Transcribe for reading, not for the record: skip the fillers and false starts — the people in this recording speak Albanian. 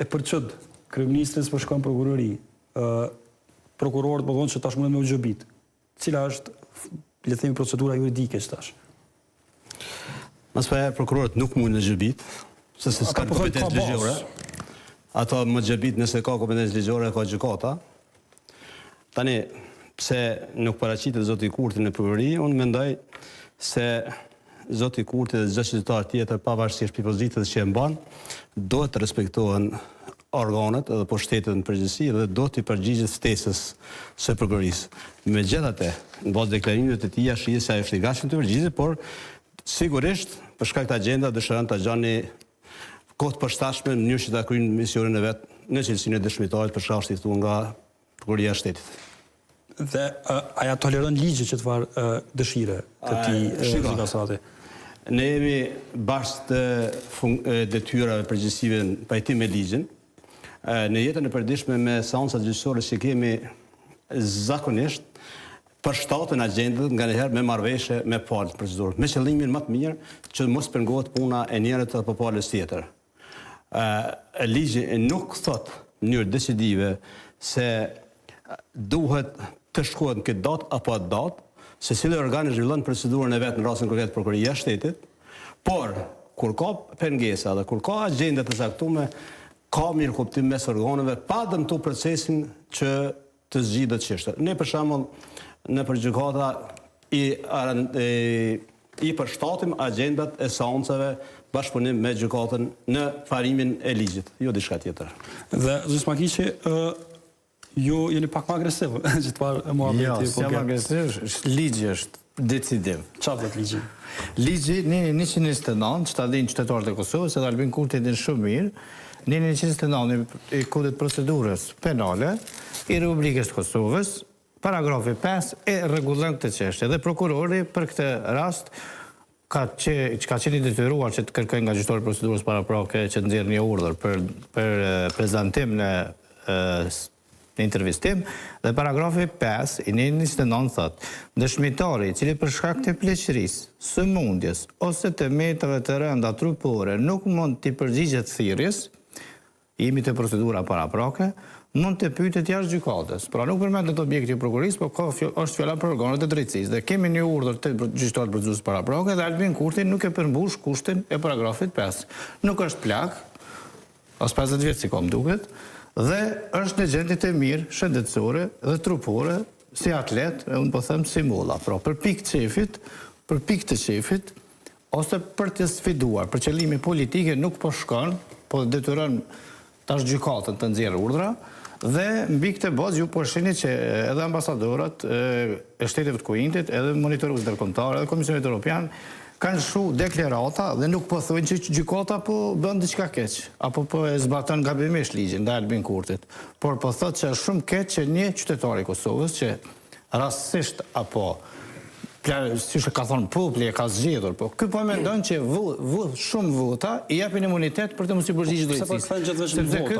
E për çud, kryeministres po shkon prokurori. Prokurorët po thonë që tash mundet me u gjobit. Cila është, le të themi, procedura juridike që tash? Mas pa prokurorët nuk mund në gjobit, se s'ka kompetencë ligjore. Ato më gjobit nëse ka kompetencë ligjore, ka gjykata. Tani, pse nuk paraqitet zoti i Kurti në prokurori, unë mendoj se zoti i Kurti dhe çdo qytetar tjetër pavarësisht prej pozitës që e mban, duhet të respektohen organet edhe po shtetet në përgjithësi dhe do t'i përgjigjet ftesës së prokurorisë. Megjithatë, në bazë deklarimeve të tija shihet se ai është i gatshëm të përgjigjet, por sigurisht për shkak të agjendat dëshiron ta gjani kohë të përshtatshme në mënyrë që ta kryejnë misionin e vet në cilësinë e dëshmitarit për shkak të ftuar nga prokuroria e shtetit. Dhe aja toleron ligji që të farë dëshire këtij gjykatësati? Ne jemi bashkë të detyrave përgjithësive në pajtim me ligjin. Në jetën e përditshme me seancat gjyqësore që kemi zakonisht përshtaten agjendat nganjëherë me marrëveshje me palët procedurë, me qëllimin më të mirë që mos pengohet puna e njerëzit apo palës tjetër. Ligji nuk thot në mënyrë decisive se duhet të shkohet në këtë datë apo atë datë, se cili organ zhvillon procedurën e vet në rastin konkret prokuroria e shtetit, por kur ka pengesa dhe kur ka agjenda të caktuara, ka mirëkuptim mes organeve pa dëmtu procesin që të zgjidhet çështja. Ne për shembull në gjykata i përshtatim agjendat e seancave bashkëpunim me gjykatën në farimin e ligjit, jo diçka tjetër. Dhe zotëri Makiqi, ju jeni pak më agresiv, që të parë muhabeti. Jo, s'jam agresiv, ligji është decidiv. Çfarë thot ligji? Ligji, nini 129, që ta dinë qytetarët e Kosovës, edhe Albin Kurti din shumë mirë, nini 129 i kodit procedurës penale i Republikës të Kosovës, paragrafi 5 e rregullon këtë çështje. Dhe prokurori për këtë rast ka qenë i detyruar që të kërkojë nga gjyqtori i procedurës paraprake që të nxjerrë një urdhër për prezantim në intervistim, dhe paragrafi 5 i 129 thot: dëshmitari i cili për shkak të pleqërisë, sëmundjes ose të metave të rënda trupore nuk mund t'i përgjigjet thirrjes, jemi të procedura paraprake, mund të pyetet jashtë gjykatës. Pra nuk përmendet objekti i prokurorisë, por është fjala për organet e drejtësisë. Dhe kemi një urdhër të gjyqtarit procedurës paraprake dhe Albin Kurti nuk e përmbush kushtin e paragrafit 5. Nuk është plak, as 50 vjet si kom duket, dhe është në gjendje të mirë, shëndetësore dhe trupore, si atlet, unë po them si mulla. Pra, për pikë të qefit, ose për të sfiduar, për qëllime politike nuk po shkon, po detyron tash gjykatën të nxjerrë urdhra, dhe mbi këtë bazë ju po shihni që edhe ambasadorët e shteteve të kujintit, edhe monitorues ndërkombëtar, edhe Komisionit Evropian kanë shu deklarata dhe nuk po thonë që gjykata po bën diçka keq, apo po e zbaton gabimisht ligjin ndaj Albin Kurtit, por po thotë që është shumë keq që një qytetar i Kosovës që rastësisht apo siç e ka thonë populli e ka zgjedhur, po ky po mendon që shumë vota i japin imunitet për të mos i përgjigjur drejtësisë.